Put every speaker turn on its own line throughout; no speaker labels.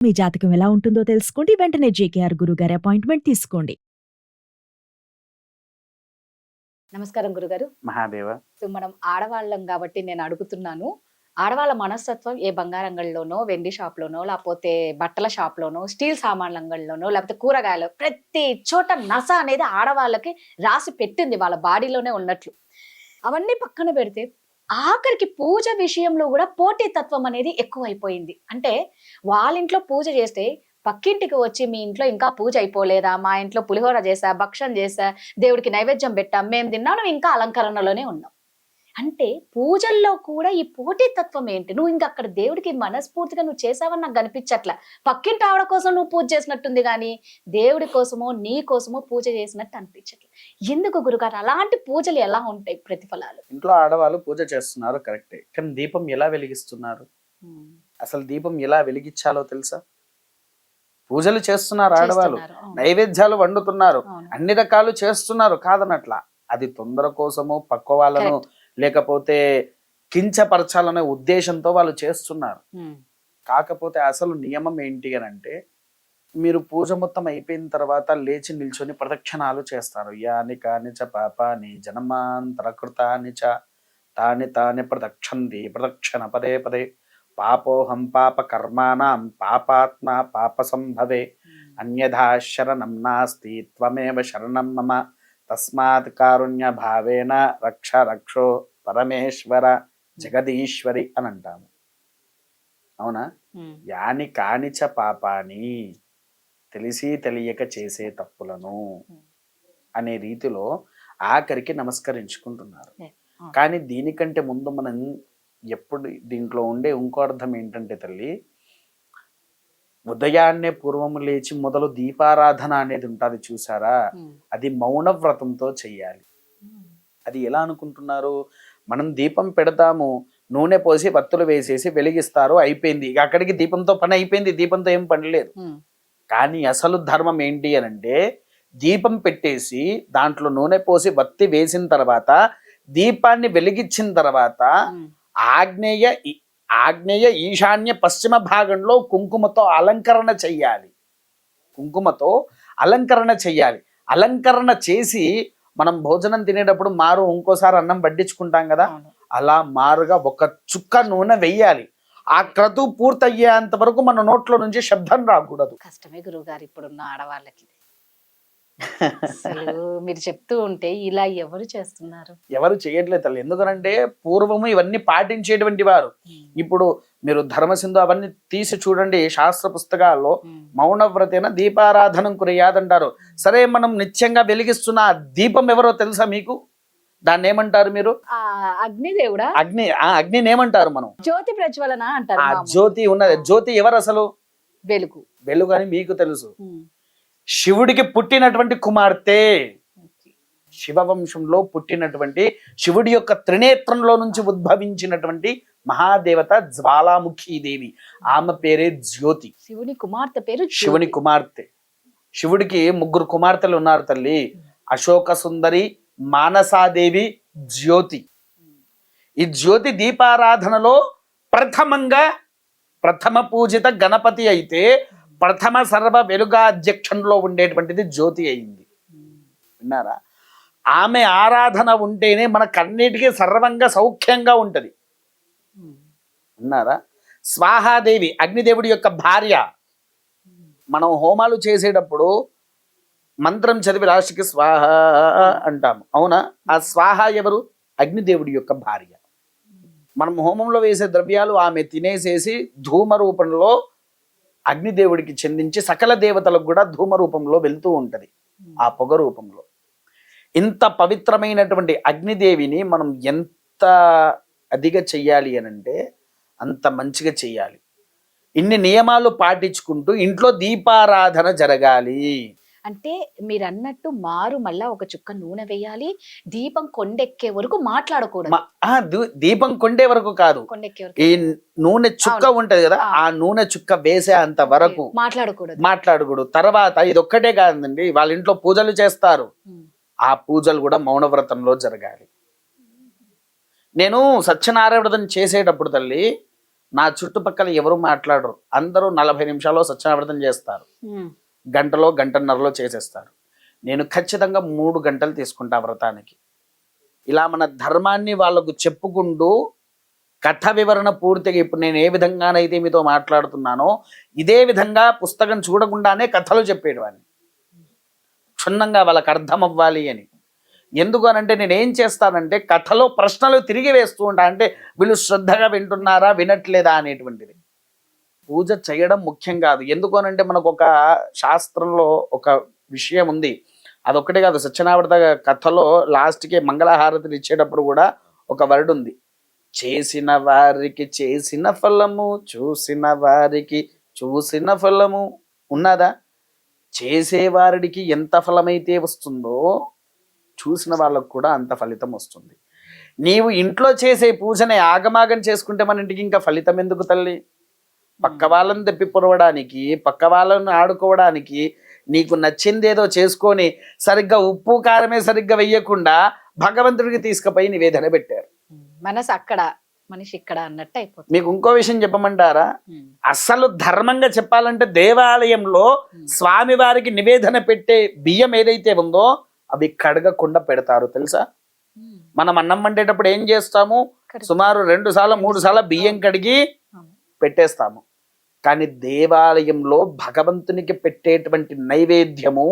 మీ జాతకం ఎలా ఉంటుందో తెలుసుకోండి. వెంటనే జేకేఆర్ గురుగారి అపాయింట్మెంట్ తీసుకోండి.
నమస్కారం గురుగారు.
మహాదేవ.
సో మనం ఆడవాళ్ళం కాబట్టి నేను అడుగుతున్నాను. ఆడవాళ్ళ మనస్తత్వం ఏ బంగారు అంగడిలోనో, వెండి షాప్‌లోనో, లేకపోతే బట్టల షాప్‌లోనో, స్టీల్ సామాన్ల అంగడిలోనో, లేకపోతే కూరగాయలు ప్రతి చోట నస అనేది ఆడవాళ్ళకి రాసి పెట్టింది వాళ్ళ బాడీలోనే ఉన్నట్లు. అవన్నీ పక్కన పెడితే ఆఖరికి పూజ విషయంలో కూడా పోటీతత్వం అనేది ఎక్కువైపోయింది. అంటే వాళ్ళ ఇంట్లో పూజ చేస్తే పక్కింటికి వచ్చి మీ ఇంట్లో ఇంకా పూజ అయిపోలేదా, మా ఇంట్లో పులిహోర చేసా, భక్షం చేసా, దేవుడికి నైవేద్యం పెట్టాం, మేము తిన్నాను, ఇంకా అలంకరణలోనే ఉన్నాం. అంటే పూజల్లో కూడా ఈ పోటీతత్వం ఏంటి? నువ్వు ఇంకా అక్కడ దేవుడికి మనస్ఫూర్తిగా నువ్వు చేసావని నాకు కనిపించట్ల. పక్కింటి ఆవిడ కోసం నువ్వు పూజ చేసినట్టుంది కానీ దేవుడి కోసమో నీ కోసమో పూజ చేసినట్టు అనిపించట్ల. ఎందుకు గురుగారు అలాంటి పూజలు ఎలా ఉంటాయి ప్రతిఫలాలు?
ఇంట్లో ఆడవాళ్ళు పూజ చేస్తున్నారు కరెక్టే, కానీ దీపం ఎలా వెలిగిస్తున్నారు? అసలు దీపం ఎలా వెలిగించాలో తెలుసా? పూజలు చేస్తున్నారు ఆడవాళ్ళు, నైవేద్యాలు వండుతున్నారు, అన్ని రకాలు చేస్తున్నారు, కాదనట్లా. అది తొందర కోసమో పక్క వాళ్ళను లేకపోతే కించపరచాలనే ఉద్దేశంతో వాళ్ళు చేస్తున్నారు. కాకపోతే అసలు నియమం ఏంటి అని అంటే, మీరు పూజ మొత్తం అయిపోయిన తర్వాత లేచి నిల్చొని ప్రదక్షిణాలు చేస్తారు. యాని కాని చ పాపాని జన్మాంతరకృతాని చ తాని తాని ప్రదక్షంతి ప్రదక్షిణ పదే పదే పాపోహం పాప కర్మాణం పాపాత్మ పాప సంభవే అన్యథా శరణం నాస్తి త్వమేవ శరణం మమ తస్మాత్ కారుణ్య భావేన రక్ష రక్షో పరమేశ్వర జగదీశ్వరి అని అంటాము. అవునా? యాని కానిచ పాపాని, తెలిసి తెలియక చేసే తప్పులను అనే రీతిలో ఆఖరికి నమస్కరించుకుంటున్నారు. కానీ దీనికంటే ముందు మనం ఎప్పుడు దీంట్లో ఉండే ఇంకో అర్థం ఏంటంటే తల్లి, ఉదయాన్నే పూర్వము లేచి మొదలు దీపారాధన అనేది ఉంటుంది చూసారా, అది మౌన వ్రతంతో చెయ్యాలి. అది ఎలా అనుకుంటున్నారు? మనం దీపం పెడతాము, నూనె పోసి వత్తులు వేసేసి వెలిగిస్తారు, అయిపోయింది. ఇక అక్కడికి దీపంతో పని అయిపోయింది, దీపంతో ఏం పని లేదు. కానీ అసలు ధర్మం ఏంటి అని అంటే, దీపం పెట్టేసి దాంట్లో నూనె పోసి వత్తి వేసిన తర్వాత దీపాన్ని వెలిగించిన తర్వాత ఆగ్నేయ ఈశాన్య పశ్చిమ భాగంలో కుంకుమతో అలంకరణ చెయ్యాలి. కుంకుమతో అలంకరణ చెయ్యాలి. అలంకరణ చేసి మనం భోజనం తినేటప్పుడు మారు ఇంకోసారి అన్నం వడ్డించుకుంటాం కదా, అలా మారుగా ఒక చుక్క నూనె వెయ్యాలి. ఆ క్రతు పూర్తయ్యేంత వరకు మన నోట్లో నుంచి శబ్దం రాకూడదు.
కష్టమే గురువుగారు ఇప్పుడున్న ఆడవాళ్ళకి. అసలు మీరు చెప్తూ ఉంటే ఇలా ఎవరు చేస్తున్నారు?
ఎవరు చేయట్లేదు తల్లి. ఎందుకనంటే పూర్వము ఇవన్నీ పాటించేటువంటి వారు. ఇప్పుడు మీరు ధర్మసింధు అవన్నీ తీసి చూడండి, శాస్త్ర పుస్తకాల్లో మౌనవ్రతేన దీపారాధనం కురయాదంటారు. సరే, మనం నిత్యంగా వెలిగిస్తున్న దీపం ఎవరో తెలుసా మీకు? దాన్ని ఏమంటారు మీరు?
అగ్నిదేవుడా?
అగ్నిని ఏమంటారు మనం?
జ్యోతి ప్రజ్వలన అంటారు.
ఆ జ్యోతి ఉన్నది. జ్యోతి ఎవరు అసలు?
వెలుగు.
వెలుగు అని మీకు తెలుసు. శివుడికి పుట్టినటువంటి కుమార్తె, శివవంశంలో పుట్టినటువంటి, శివుడి యొక్క త్రినేత్రంలో నుంచి ఉద్భవించినటువంటి మహాదేవత జ్వాలాముఖీదేవి. ఆమె పేరే జ్యోతి.
శివుని కుమార్తె పేరు
శివుని కుమార్తె. శివుడికి 3 కుమార్తెలు ఉన్నారు తల్లి. అశోక సుందరి, మానసాదేవి, జ్యోతి. ఈ జ్యోతి దీపారాధనలో ప్రథమ పూజిత గణపతి అయితే ప్రథమ సర్వ వెలుగాధ్యక్షంలో ఉండేటువంటిది జ్యోతి అయింది. విన్నారా? ఆమె ఆరాధన ఉంటేనే మనకన్నిటికీ సర్వంగా సౌఖ్యంగా ఉంటది. విన్నారా? స్వాహాదేవి అగ్నిదేవుడి యొక్క భార్య. మనం హోమాలు చేసేటప్పుడు మంత్రం చదివి రాశికి స్వాహ అంటాము, అవునా? ఆ స్వాహ ఎవరు? అగ్నిదేవుడి యొక్క భార్య. మనం హోమంలో వేసే ద్రవ్యాలు ఆమె తినేసేసి ధూమ రూపంలో అగ్నిదేవుడికి చెందించి సకల దేవతలకు కూడా ధూమ రూపంలో వెళ్తూ ఉంటది, ఆ పొగ రూపంలో. ఇంత పవిత్రమైనటువంటి అగ్నిదేవిని మనం ఎంత అదిగా చెయ్యాలి అనంటే అంత మంచిగా చెయ్యాలి. ఇన్ని నియమాలు పాటించుకుంటూ ఇంట్లో దీపారాధన జరగాలి.
అంటే మీరు అన్నట్టు మారు మళ్ళా ఒక చుక్క నూనె వేయాలి, దీపం కొండెక్కే వరకు మాట్లాడకూడదు.
దీపం కొండే వరకు కాదు, ఈ నూనె చుక్క ఉంటది కదా, ఆ నూనె చుక్క వేసే అంత వరకు మాట్లాడకూడదు. తర్వాత ఇది ఒక్కటే కాదండి, వాళ్ళ ఇంట్లో పూజలు చేస్తారు, ఆ పూజలు కూడా మౌనవ్రతంలో జరగాలి. నేను సత్యనారాయణ వ్రతం చేసేటప్పుడు తల్లి నా చుట్టుపక్కల ఎవరు మాట్లాడరు, అందరూ 40 నిమిషాల్లో సత్యనావ్రతం చేస్తారు, గంటలో గంటన్నరలో చేసేస్తారు. నేను ఖచ్చితంగా 3 గంటలు తీసుకుంటా వ్రతానికి. ఇలా మన ధర్మాన్ని వాళ్ళకు చెప్పుకుంటూ కథ వివరణ పూర్తిగా ఇప్పుడు నేను ఏ విధంగానైతే మీతో మాట్లాడుతున్నానో ఇదే విధంగా పుస్తకం చూడకుండానే కథలు చెప్పేవాడిని, క్షుణ్ణంగా వాళ్ళకి అర్థం అవ్వాలి అని. ఎందుకు అనంటే నేను ఏం చేస్తానంటే కథలో ప్రశ్నలు తిరిగి వేస్తూ ఉంటా, అంటే వీళ్ళు శ్రద్ధగా వింటున్నారా వినట్లేదా అనేటువంటిది. పూజ చేయడం ముఖ్యం కాదు. ఎందుకు అనంటే మనకు ఒక శాస్త్రంలో ఒక విషయం ఉంది, అదొక్కటే కాదు, సత్యనావ్రత కథలో లాస్ట్కి మంగళహారతిని ఇచ్చేటప్పుడు కూడా ఒక వర్డ్ ఉంది, చేసిన వారికి చేసిన ఫలము, చూసిన వారికి చూసిన ఫలము. ఉన్నదా? చేసేవారికి ఎంత ఫలమైతే వస్తుందో చూసిన వాళ్ళకు కూడా అంత ఫలితం వస్తుంది. నీవు ఇంట్లో చేసే పూజని ఆగమాగం చేసుకుంటే మన ఇంటికి ఇంకా ఫలితం ఎందుకు తల్లి? పక్క వాళ్ళని తెప్పి పొరవడానికి, పక్క వాళ్ళని ఆడుకోవడానికి, నీకు నచ్చింది ఏదో చేసుకొని సరిగ్గా ఉప్పు కారమే సరిగ్గా వెయ్యకుండా భగవంతుడికి తీసుకుపోయి నివేదన పెట్టారు.
మనసు అక్కడ, మనిషి ఇక్కడ అన్నట్టు అయిపోతుంది.
మీకు ఇంకో విషయం చెప్పమంటారా? అసలు ధర్మంగా చెప్పాలంటే దేవాలయంలో స్వామి వారికి నివేదన పెట్టే బియ్యం ఏదైతే ఉందో అవి కడగకుండా పెడతారు తెలుసా? మనం అన్నం వండేటప్పుడు ఏం చేస్తాము, సుమారు 2 సార్లు 3 సార్లు బియ్యం కడిగి పెట్టేస్తాము. కానీ దేవాలయంలో భగవంతునికి పెట్టేటువంటి నైవేద్యము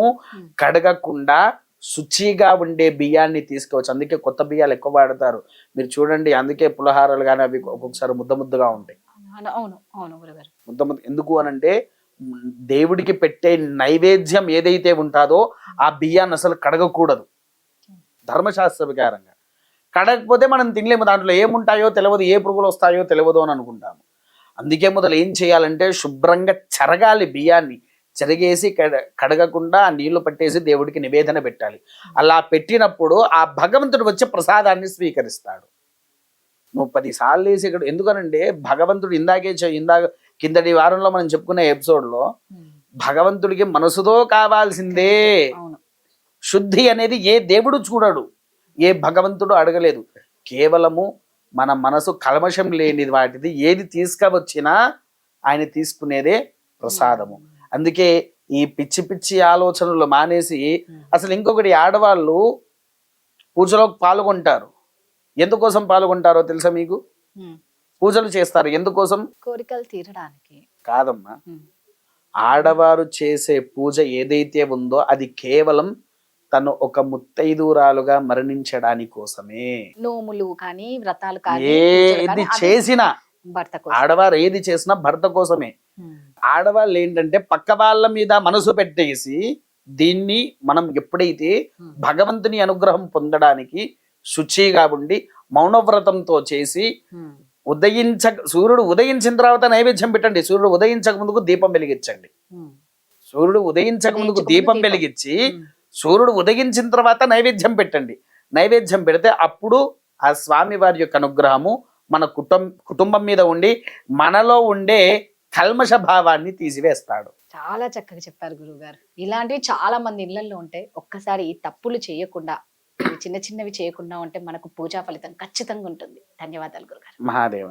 కడగకుండా శుచిగా ఉండే బియ్యాన్ని తీసుకోవచ్చు. అందుకే కొత్త బియ్యాలు ఎక్కువ వాడతారు మీరు చూడండి. అందుకే పులహారాలు కానీ అవి ఒక్కొక్కసారి ముద్దగా ఉంటాయి. ముద్ద. ఎందుకు అనంటే దేవుడికి పెట్టే నైవేద్యం ఏదైతే ఉంటుందో ఆ బియ్యాన్ని అసలు కడగకూడదు ధర్మశాస్త్ర ప్రకారంగా. కడగకపోతే మనం తినలేము, దాంట్లో ఏముంటాయో తెలియదు, ఏ పురుగులు వస్తాయో తెలియదు అని అనుకుంటాము. అందుకే మొదలు ఏం చేయాలంటే శుభ్రంగా చెరగాలి, బియ్యాన్ని చెరగేసి కడగకుండా ఆ నీళ్లు పట్టేసి దేవుడికి నివేదన పెట్టాలి. అలా పెట్టినప్పుడు ఆ భగవంతుడు వచ్చే ప్రసాదాన్ని స్వీకరిస్తాడు. నువ్వు 10 సార్లు వేసి ఇక్కడ ఎందుకనంటే భగవంతుడు ఇందాక కిందటి వారంలో మనం చెప్పుకునే ఎపిసోడ్లో భగవంతుడికి మనసుతో కావాల్సిందే. శుద్ధి అనేది ఏ దేవుడు చూడడు, ఏ భగవంతుడు అడగలేదు. కేవలము మన మనసు కల్మషం లేని వాటిది ఏది తీసుకువచ్చినా ఆయన తీసుకునేదే ప్రసాదము. అందుకే ఈ పిచ్చి పిచ్చి ఆలోచనలు మానేసి అసలు ఇంకొకటి, ఆడవాళ్ళు పూజలో పాల్గొంటారు. ఎందుకోసం పాల్గొంటారో తెలుసా మీకు? పూజలు చేస్తారు ఎందుకోసం?
కోరికలు తీరడానికి
కాదమ్మా. ఆడవారు చేసే పూజ ఏదైతే ఉందో అది కేవలం తను ఒక ముత్తైదురాలుగా మరణించడానికి కోసమే.
నోములు కానీ వ్రతాలు కానీ
ఏది చేసినా ఆడవారు ఏది చేసినా భర్త కోసమే. ఆడవాళ్ళు ఏంటంటే పక్క వాళ్ళ మీద మనసు పెట్టేసి దీన్ని మనం ఎప్పుడైతే భగవంతుని అనుగ్రహం పొందడానికి శుచిగా ఉండి మౌనవ్రతంతో చేసి సూర్యుడు ఉదయించిన తర్వాత నైవేద్యం పెట్టండి. సూర్యుడు ఉదయించక ముందుకు దీపం వెలిగించండి. సూర్యుడు ఉదయించక ముందుకు దీపం వెలిగించి సూర్యుడు ఉదయించిన తర్వాత నైవేద్యం పెట్టండి. నైవేద్యం పెడితే అప్పుడు ఆ స్వామి వారి యొక్క అనుగ్రహము మన కుటుంబం మీద ఉండి మనలో ఉండే కల్మష భావాన్ని తీసివేస్తాడు.
చాలా చక్కగా చెప్పారు గురువు గారు. ఇలాంటివి చాలా మంది ఇళ్లలో ఉంటాయి. ఒక్కసారి ఈ తప్పులు చేయకుండా, చిన్న చిన్నవి చేయకుండా ఉంటే మనకు పూజా ఫలితం ఖచ్చితంగా ఉంటుంది. ధన్యవాదాలు గురుగారు.
మహాదేవ.